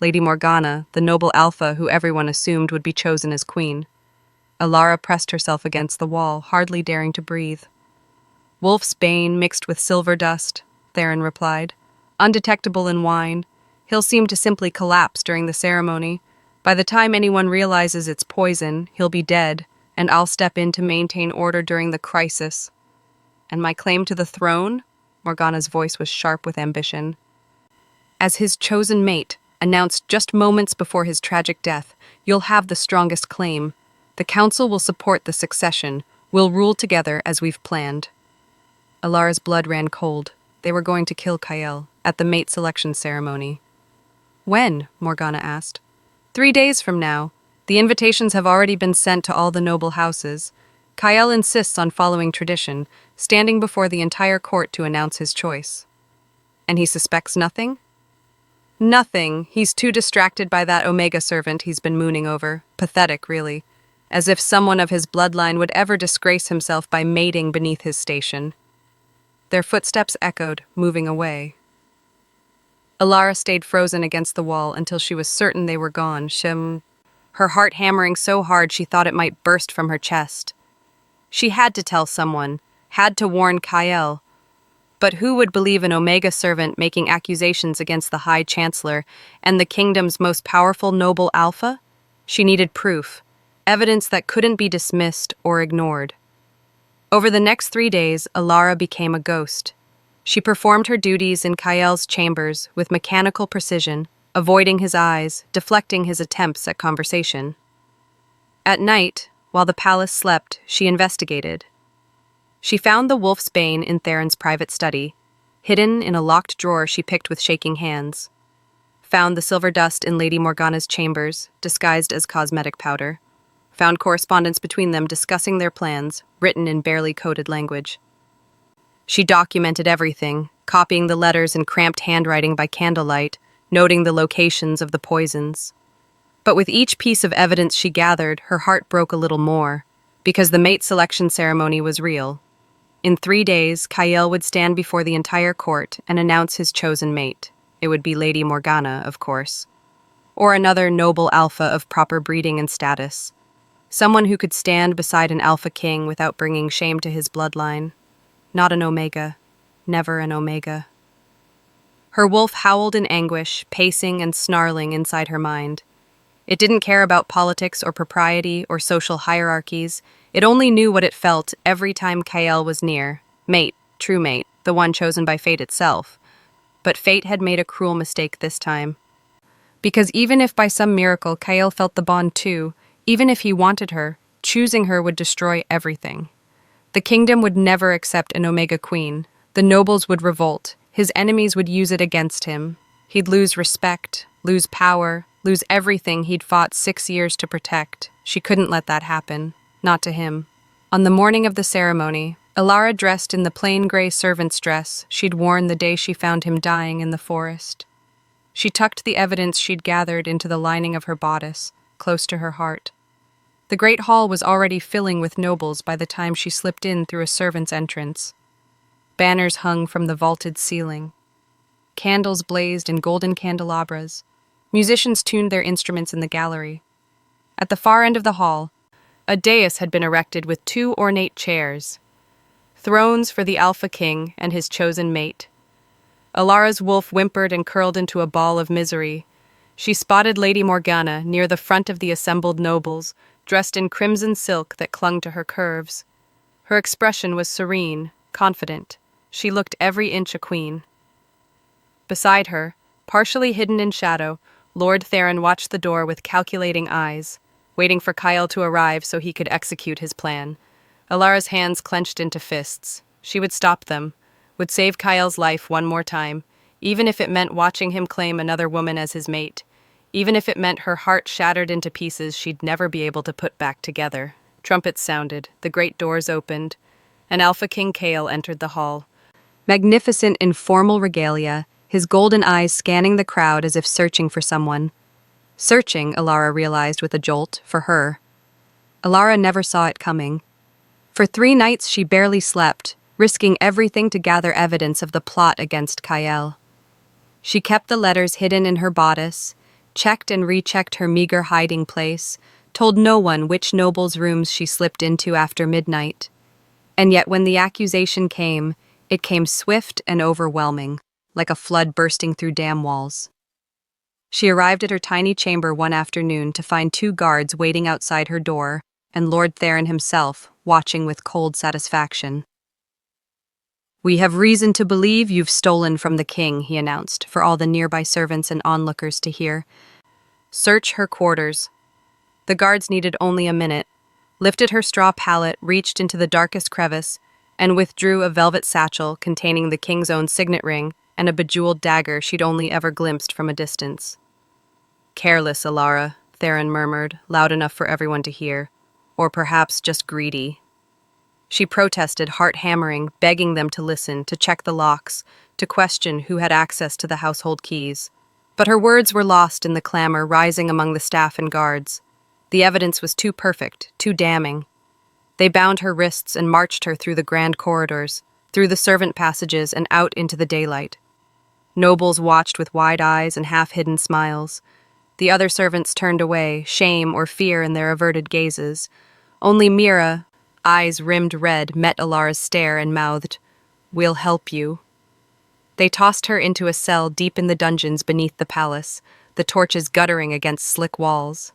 Lady Morgana, the noble alpha who everyone assumed would be chosen as queen. Elara pressed herself against the wall, hardly daring to breathe. "Wolf's bane mixed with silver dust," Theron replied. "Undetectable in wine. He'll seem to simply collapse during the ceremony. By the time anyone realizes it's poison, he'll be dead, and I'll step in to maintain order during the crisis." "And my claim to the throne?" Morgana's voice was sharp with ambition. "As his chosen mate, announced just moments before his tragic death, you'll have the strongest claim. The council will support the succession. We'll rule together as we've planned." Elara's blood ran cold. They were going to kill Kael at the mate selection ceremony. "When?" Morgana asked. 3 days from now. The invitations have already been sent to all the noble houses. Kael insists on following tradition, standing before the entire court to announce his choice. "And he suspects nothing?" "Nothing. He's too distracted by that Omega servant he's been mooning over. Pathetic, really. As if someone of his bloodline would ever disgrace himself by mating beneath his station." Their footsteps echoed, moving away. Elara stayed frozen against the wall until she was certain they were gone, her heart hammering so hard she thought it might burst from her chest. She had to tell someone, had to warn Kael. But who would believe an Omega servant making accusations against the High Chancellor and the kingdom's most powerful noble alpha? She needed proof, evidence that couldn't be dismissed or ignored. Over the next 3 days, Elara became a ghost. She performed her duties in Kael's chambers with mechanical precision, avoiding his eyes, deflecting his attempts at conversation. At night, while the palace slept, she investigated. She found the wolf's bane in Theron's private study, hidden in a locked drawer she picked with shaking hands. Found the silver dust in Lady Morgana's chambers, disguised as cosmetic powder. Found correspondence between them discussing their plans, written in barely coded language. She documented everything, copying the letters in cramped handwriting by candlelight, noting the locations of the poisons. But with each piece of evidence she gathered, her heart broke a little more, because the mate selection ceremony was real. In 3 days, Kael would stand before the entire court and announce his chosen mate. It would be Lady Morgana, of course. Or another noble alpha of proper breeding and status. Someone who could stand beside an alpha king without bringing shame to his bloodline. Not an Omega. Never an Omega. Her wolf howled in anguish, pacing and snarling inside her mind. It didn't care about politics or propriety or social hierarchies. It only knew what it felt every time Kael was near. Mate, true mate, the one chosen by fate itself. But fate had made a cruel mistake this time. Because even if by some miracle Kael felt the bond too, even if he wanted her, choosing her would destroy everything. The kingdom would never accept an Omega queen. The nobles would revolt. His enemies would use it against him. He'd lose respect, lose power, lose everything he'd fought 6 years to protect. She couldn't let that happen. Not to him. On the morning of the ceremony, Elara dressed in the plain gray servant's dress she'd worn the day she found him dying in the forest. She tucked the evidence she'd gathered into the lining of her bodice, close to her heart. The great hall was already filling with nobles by the time she slipped in through a servant's entrance. Banners hung from the vaulted ceiling. Candles blazed in golden candelabras. Musicians tuned their instruments in the gallery. At the far end of the hall, a dais had been erected with two ornate chairs, thrones for the Alpha King and his chosen mate. Elara's wolf whimpered and curled into a ball of misery. She spotted Lady Morgana near the front of the assembled nobles, dressed in crimson silk that clung to her curves. Her expression was serene, confident. She looked every inch a queen. Beside her, partially hidden in shadow, Lord Theron watched the door with calculating eyes, waiting for Kael to arrive so he could execute his plan. Elara's hands clenched into fists. She would stop them, would save Kael's life one more time, even if it meant watching him claim another woman as his mate, even if it meant her heart shattered into pieces she'd never be able to put back together. Trumpets sounded, the great doors opened, and Alpha King Kael entered the hall. Magnificent in formal regalia, his golden eyes scanning the crowd as if searching for someone. Searching, Elara realized with a jolt, for her. Elara never saw it coming. For 3 nights she barely slept, risking everything to gather evidence of the plot against Kael. She kept the letters hidden in her bodice, checked and rechecked her meager hiding place, told no one which noble's rooms she slipped into after midnight. And yet when the accusation came, it came swift and overwhelming, like a flood bursting through dam walls. She arrived at her tiny chamber one afternoon to find 2 guards waiting outside her door, and Lord Theron himself, watching with cold satisfaction. "We have reason to believe you've stolen from the king," he announced, for all the nearby servants and onlookers to hear. "Search her quarters." The guards needed only a minute, lifted her straw pallet, reached into the darkest crevice, and withdrew a velvet satchel containing the king's own signet ring and a bejeweled dagger she'd only ever glimpsed from a distance. "Careless, Elara," Theron murmured, loud enough for everyone to hear. "Or perhaps just greedy." She protested, heart hammering, begging them to listen, to check the locks, to question who had access to the household keys. But her words were lost in the clamor rising among the staff and guards. The evidence was too perfect, too damning. They bound her wrists and marched her through the grand corridors, through the servant passages and out into the daylight. Nobles watched with wide eyes and half-hidden smiles. The other servants turned away, shame or fear in their averted gazes. Only Mira, eyes rimmed red, met Elara's stare and mouthed, "We'll help you." They tossed her into a cell deep in the dungeons beneath the palace, the torches guttering against slick walls.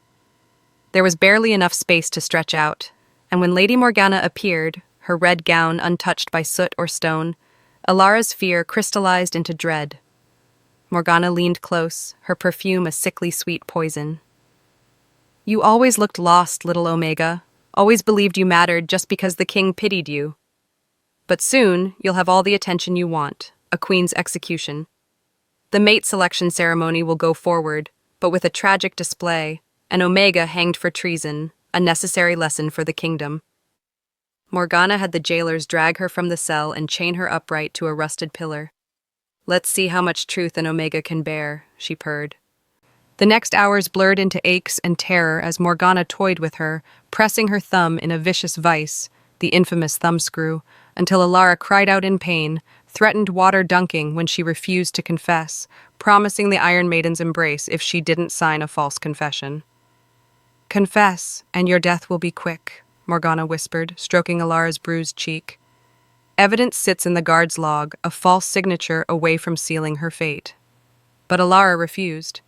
There was barely enough space to stretch out, and when Lady Morgana appeared, her red gown untouched by soot or stone, Elara's fear crystallized into dread. Morgana leaned close, her perfume a sickly sweet poison. "You always looked lost, little Omega. Always believed you mattered just because the king pitied you. But soon, you'll have all the attention you want, a queen's execution. The mate selection ceremony will go forward, but with a tragic display, an Omega hanged for treason, a necessary lesson for the kingdom." Morgana had the jailers drag her from the cell and chain her upright to a rusted pillar. "Let's see how much truth an Omega can bear," she purred. The next hours blurred into aches and terror as Morgana toyed with her, pressing her thumb in a vicious vice, the infamous thumbscrew, until Elara cried out in pain, threatened water dunking when she refused to confess, promising the Iron Maiden's embrace if she didn't sign a false confession. "Confess, and your death will be quick," Morgana whispered, stroking Elara's bruised cheek. "Evidence sits in the guard's log, a false signature away from sealing her fate." But Elara refused.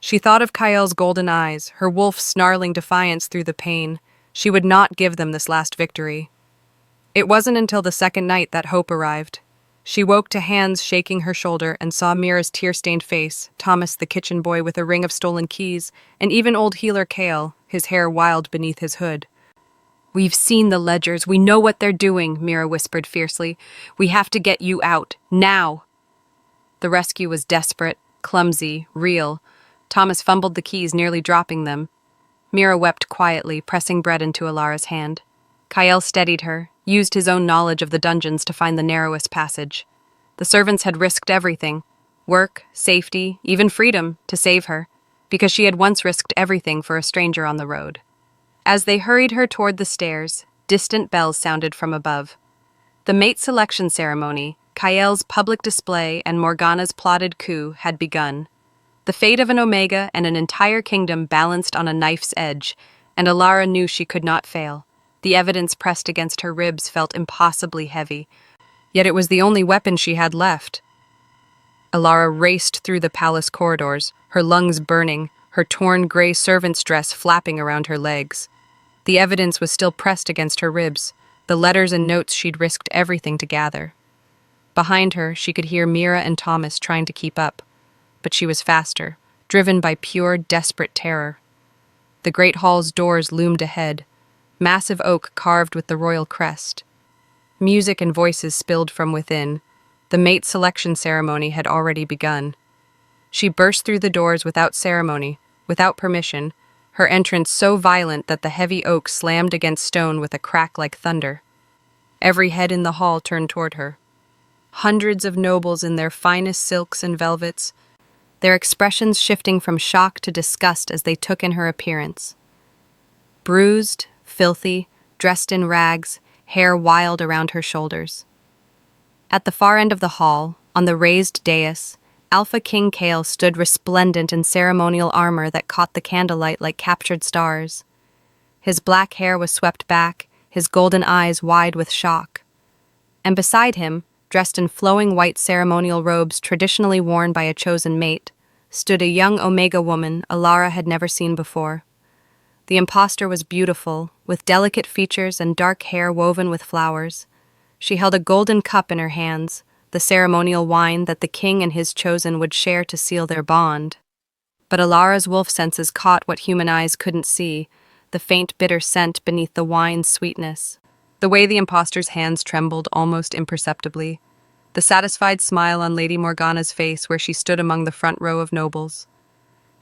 She thought of Kael's golden eyes, her wolf snarling defiance through the pain. She would not give them this last victory. It wasn't until the second night that hope arrived. She woke to hands shaking her shoulder and saw Mira's tear-stained face, Thomas the kitchen boy with a ring of stolen keys, and even old healer Kael, his hair wild beneath his hood. "We've seen the ledgers. We know what they're doing," Mira whispered fiercely. "We have to get you out. Now!" The rescue was desperate, clumsy, real. Thomas fumbled the keys, nearly dropping them. Mira wept quietly, pressing bread into Elara's hand. Kael steadied her, used his own knowledge of the dungeons to find the narrowest passage. The servants had risked everything, work, safety, even freedom, to save her, because she had once risked everything for a stranger on the road. As they hurried her toward the stairs, distant bells sounded from above. The mate selection ceremony, Kael's public display and Morgana's plotted coup had begun. The fate of an Omega and an entire kingdom balanced on a knife's edge, and Elara knew she could not fail. The evidence pressed against her ribs felt impossibly heavy, yet it was the only weapon she had left. Elara raced through the palace corridors, her lungs burning, her torn gray servant's dress flapping around her legs. The evidence was still pressed against her ribs, the letters and notes she'd risked everything to gather. Behind her, she could hear Mira and Thomas trying to keep up, but she was faster, driven by pure, desperate terror. The great hall's doors loomed ahead, massive oak carved with the royal crest. Music and voices spilled from within. The mate selection ceremony had already begun. She burst through the doors without ceremony, without permission, her entrance so violent that the heavy oak slammed against stone with a crack like thunder. Every head in the hall turned toward her. Hundreds of nobles in their finest silks and velvets, their expressions shifting from shock to disgust as they took in her appearance. Bruised, filthy, dressed in rags, hair wild around her shoulders. At the far end of the hall, on the raised dais, Alpha King Kael stood resplendent in ceremonial armor that caught the candlelight like captured stars. His black hair was swept back, his golden eyes wide with shock. And beside him, dressed in flowing white ceremonial robes traditionally worn by a chosen mate, stood a young Omega woman Elara had never seen before. The impostor was beautiful, with delicate features and dark hair woven with flowers. She held a golden cup in her hands, the ceremonial wine that the king and his chosen would share to seal their bond. But Elara's wolf senses caught what human eyes couldn't see, the faint bitter scent beneath the wine's sweetness. The way the impostor's hands trembled almost imperceptibly. The satisfied smile on Lady Morgana's face where she stood among the front row of nobles.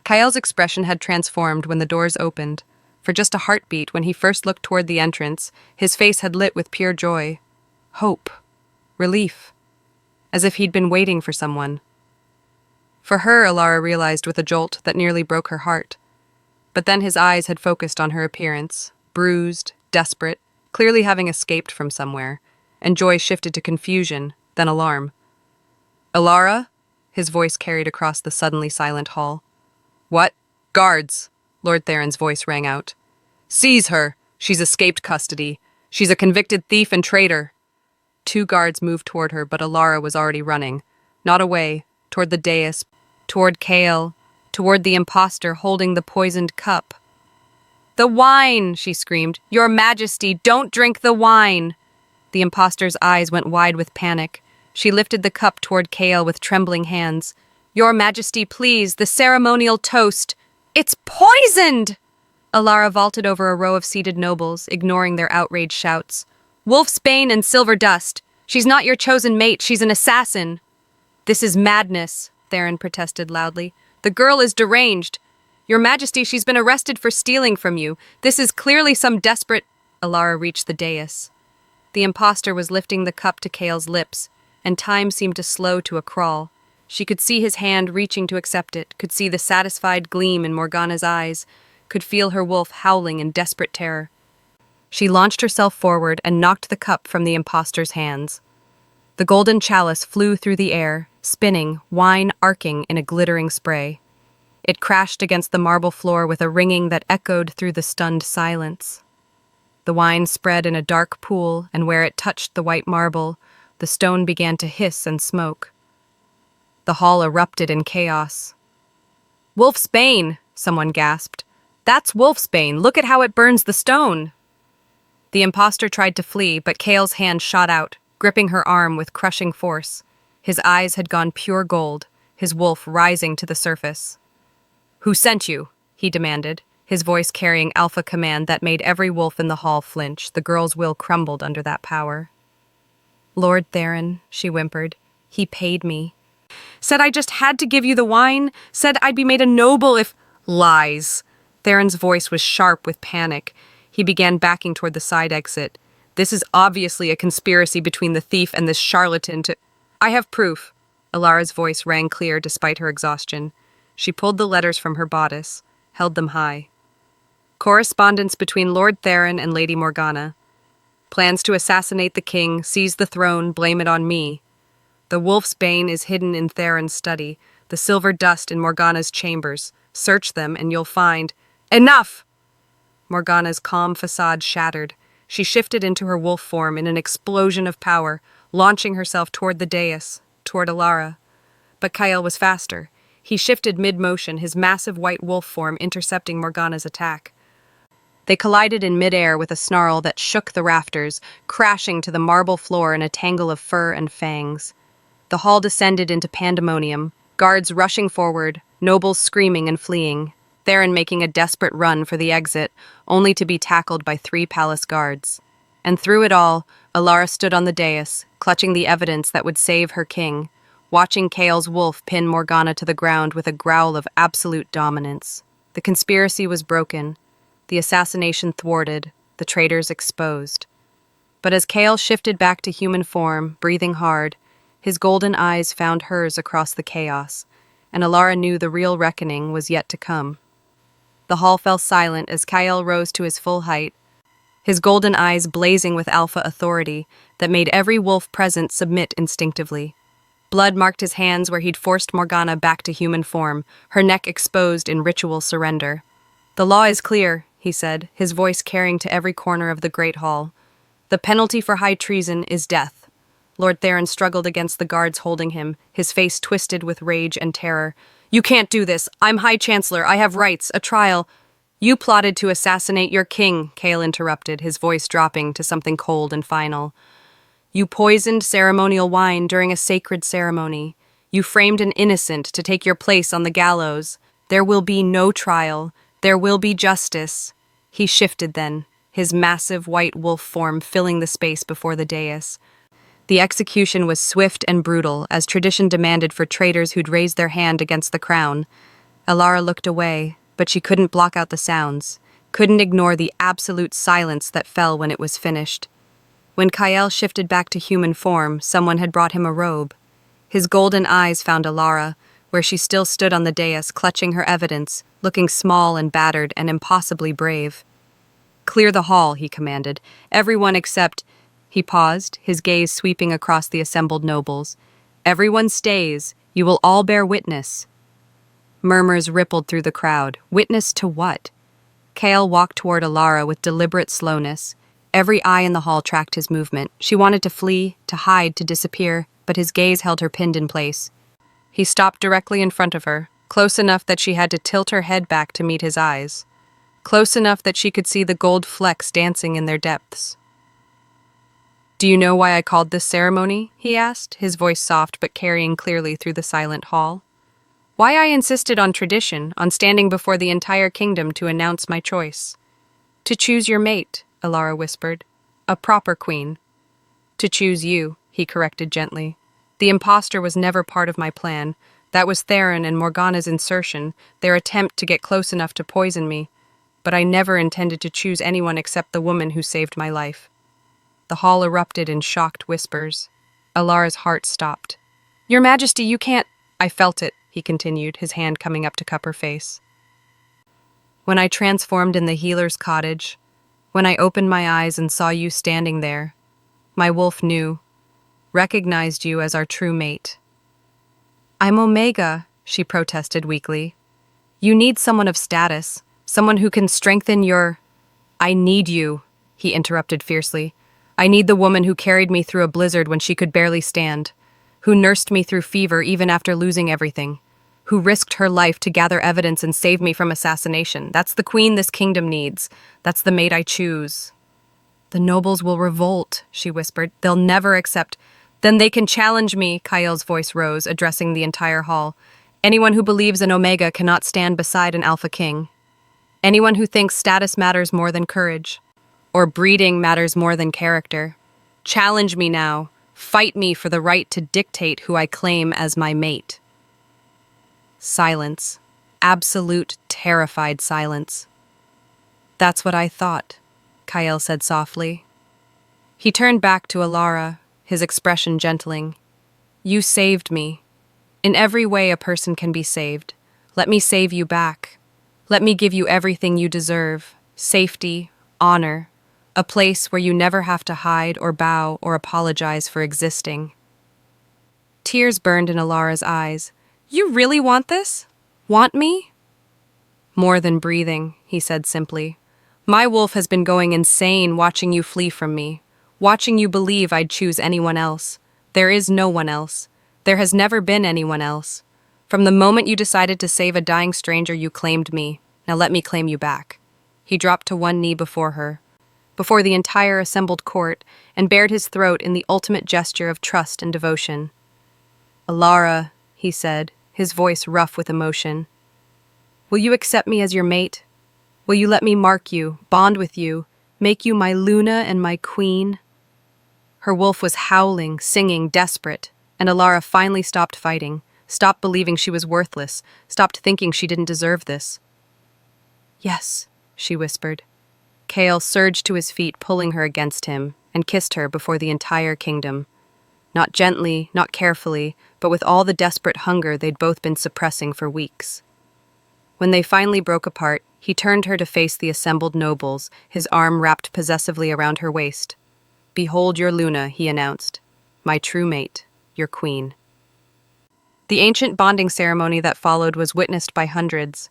Kael's expression had transformed when the doors opened. For just a heartbeat, when he first looked toward the entrance, his face had lit with pure joy. Hope. Relief. As if he'd been waiting for someone. For her, Elara realized with a jolt that nearly broke her heart. But then his eyes had focused on her appearance, bruised, desperate, clearly having escaped from somewhere, and joy shifted to confusion, then alarm. "Elara?" His voice carried across the suddenly silent hall. "What? Guards!" Lord Theron's voice rang out. "Seize her! She's escaped custody. She's a convicted thief and traitor." 2 guards moved toward her, but Elara was already running. Not away, toward the dais, toward Kael, toward the impostor holding the poisoned cup. "The wine!" she screamed. "Your Majesty, don't drink the wine!" The impostor's eyes went wide with panic. She lifted the cup toward Kael with trembling hands. "Your Majesty, please, the ceremonial toast. It's poisoned!" Elara vaulted over a row of seated nobles, ignoring their outraged shouts. "Wolfsbane and Silver Dust. She's not your chosen mate, she's an assassin." "This is madness," Theron protested loudly. "The girl is deranged. Your Majesty, she's been arrested for stealing from you. This is clearly some desperate—" Elara reached the dais. The impostor was lifting the cup to Kael's lips, and time seemed to slow to a crawl. She could see his hand reaching to accept it, could see the satisfied gleam in Morgana's eyes, could feel her wolf howling in desperate terror. She launched herself forward and knocked the cup from the impostor's hands. The golden chalice flew through the air, spinning, wine arcing in a glittering spray. It crashed against the marble floor with a ringing that echoed through the stunned silence. The wine spread in a dark pool, and where it touched the white marble, the stone began to hiss and smoke. The hall erupted in chaos. "Wolfsbane!" someone gasped. "That's Wolfsbane! Look at how it burns the stone!" The impostor tried to flee, but Kael's hand shot out, gripping her arm with crushing force. His eyes had gone pure gold, his wolf rising to the surface. "Who sent you?" he demanded, his voice carrying alpha command that made every wolf in the hall flinch. The girl's will crumbled under that power. "Lord Theron," she whimpered. "He paid me. Said I just had to give you the wine. Said I'd be made a noble if—" "Lies!" Theron's voice was sharp with panic. He began backing toward the side exit. "This is obviously a conspiracy between the thief and this charlatan to—" "I have proof." Elara's voice rang clear despite her exhaustion. She pulled the letters from her bodice, held them high. Correspondence between Lord Theron and Lady Morgana. Plans to assassinate the king, seize the throne, blame it on me. The wolf's bane is hidden in Theron's study, the silver dust in Morgana's chambers. Search them and you'll find— Enough! Morgana's calm facade shattered. She shifted into her wolf form in an explosion of power, launching herself toward the dais, toward Elara. But Kael was faster. He shifted mid-motion, his massive white wolf form intercepting Morgana's attack. They collided in mid-air with a snarl that shook the rafters, crashing to the marble floor in a tangle of fur and fangs. The hall descended into pandemonium, guards rushing forward, nobles screaming and fleeing, Theron making a desperate run for the exit, only to be tackled by 3 palace guards. And through it all, Elara stood on the dais, clutching the evidence that would save her king, watching Kael's wolf pin Morgana to the ground with a growl of absolute dominance. The conspiracy was broken, the assassination thwarted, the traitors exposed. But as Kael shifted back to human form, breathing hard, his golden eyes found hers across the chaos, and Elara knew the real reckoning was yet to come. The hall fell silent as Kael rose to his full height, his golden eyes blazing with alpha authority that made every wolf present submit instinctively. Blood marked his hands where he'd forced Morgana back to human form, her neck exposed in ritual surrender. "The law is clear," he said, his voice carrying to every corner of the great hall. "The penalty for high treason is death." Lord Theron struggled against the guards holding him, his face twisted with rage and terror. "You can't do this. I'm High Chancellor. I have rights. A trial." "You plotted to assassinate your king," Kael interrupted, his voice dropping to something cold and final. "You poisoned ceremonial wine during a sacred ceremony. You framed an innocent to take your place on the gallows. There will be no trial. There will be justice." He shifted then, his massive white wolf form filling the space before the dais. The execution was swift and brutal, as tradition demanded for traitors who'd raised their hand against the crown. Elara looked away, but she couldn't block out the sounds, couldn't ignore the absolute silence that fell when it was finished. When Kael shifted back to human form, someone had brought him a robe. His golden eyes found Elara, where she still stood on the dais, clutching her evidence, looking small and battered and impossibly brave. "Clear the hall," he commanded. "Everyone except—" He paused, his gaze sweeping across the assembled nobles. "Everyone stays. You will all bear witness." Murmurs rippled through the crowd. Witness to what? Kael walked toward Elara with deliberate slowness. Every eye in the hall tracked his movement. She wanted to flee, to hide, to disappear, but his gaze held her pinned in place. He stopped directly in front of her, close enough that she had to tilt her head back to meet his eyes, close enough that she could see the gold flecks dancing in their depths. "Do you know why I called this ceremony?" he asked, his voice soft but carrying clearly through the silent hall. "Why I insisted on tradition, on standing before the entire kingdom to announce my choice." "To choose your mate," Elara whispered. "A proper queen." "To choose you," he corrected gently. "The impostor was never part of my plan. That was Theron and Morgana's insertion, their attempt to get close enough to poison me. But I never intended to choose anyone except the woman who saved my life." The hall erupted in shocked whispers. Elara's heart stopped. "Your Majesty, you can't—" "I felt it," he continued, his hand coming up to cup her face. "When I transformed in the healer's cottage, when I opened my eyes and saw you standing there, my wolf knew, recognized you as our true mate." "I'm Omega," she protested weakly. "You need someone of status, someone who can strengthen your—" "I need you," he interrupted fiercely. "I need the woman who carried me through a blizzard when she could barely stand, who nursed me through fever even after losing everything, who risked her life to gather evidence and save me from assassination. That's the queen this kingdom needs. That's the mate I choose." "The nobles will revolt," she whispered. "They'll never accept—" "Then they can challenge me," Kael's voice rose, addressing the entire hall. "Anyone who believes an Omega cannot stand beside an Alpha King. Anyone who thinks status matters more than courage, or breeding matters more than character. Challenge me now. Fight me for the right to dictate who I claim as my mate." Silence. Absolute, terrified silence. "That's what I thought," Kael said softly. He turned back to Elara, his expression gentling. "You saved me. In every way a person can be saved. Let me save you back. Let me give you everything you deserve. Safety, honor, a place where you never have to hide or bow or apologize for existing." Tears burned in Elara's eyes. You really want this? Want me? More than breathing, he said simply. My wolf has been going insane watching you flee from me, watching you believe I'd choose anyone else. There is no one else. There has never been anyone else. From the moment you decided to save a dying stranger, you claimed me. Now let me claim you back. He dropped to one knee before her, before the entire assembled court, and bared his throat in the ultimate gesture of trust and devotion. Elara, he said, his voice rough with emotion. Will you accept me as your mate? Will you let me mark you, bond with you, make you my Luna and my queen? Her wolf was howling, singing, desperate, and Elara finally stopped fighting, stopped believing she was worthless, stopped thinking she didn't deserve this. Yes, she whispered. Kael surged to his feet, pulling her against him, and kissed her before the entire kingdom. Not gently, not carefully, but with all the desperate hunger they'd both been suppressing for weeks. When they finally broke apart, he turned her to face the assembled nobles, his arm wrapped possessively around her waist. Behold your Luna, he announced. My true mate, your queen. The ancient bonding ceremony that followed was witnessed by hundreds.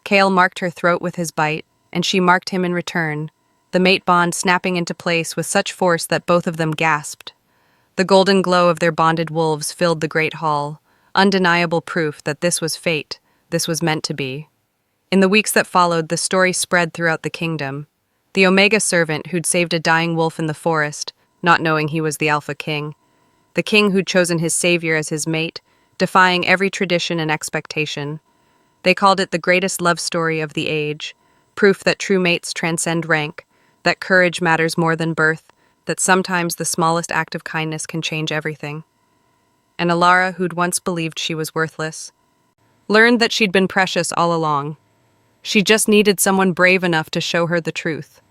Kael marked her throat with his bite, and she marked him in return, the mate bond snapping into place with such force that both of them gasped. The golden glow of their bonded wolves filled the great hall, undeniable proof that this was fate, this was meant to be. In the weeks that followed, the story spread throughout the kingdom. The Omega servant who'd saved a dying wolf in the forest, not knowing he was the Alpha King. The king who'd chosen his savior as his mate, defying every tradition and expectation. They called it the greatest love story of the age, proof that true mates transcend rank, that courage matters more than birth, that sometimes the smallest act of kindness can change everything. And Elara, who'd once believed she was worthless, learned that she'd been precious all along. She just needed someone brave enough to show her the truth.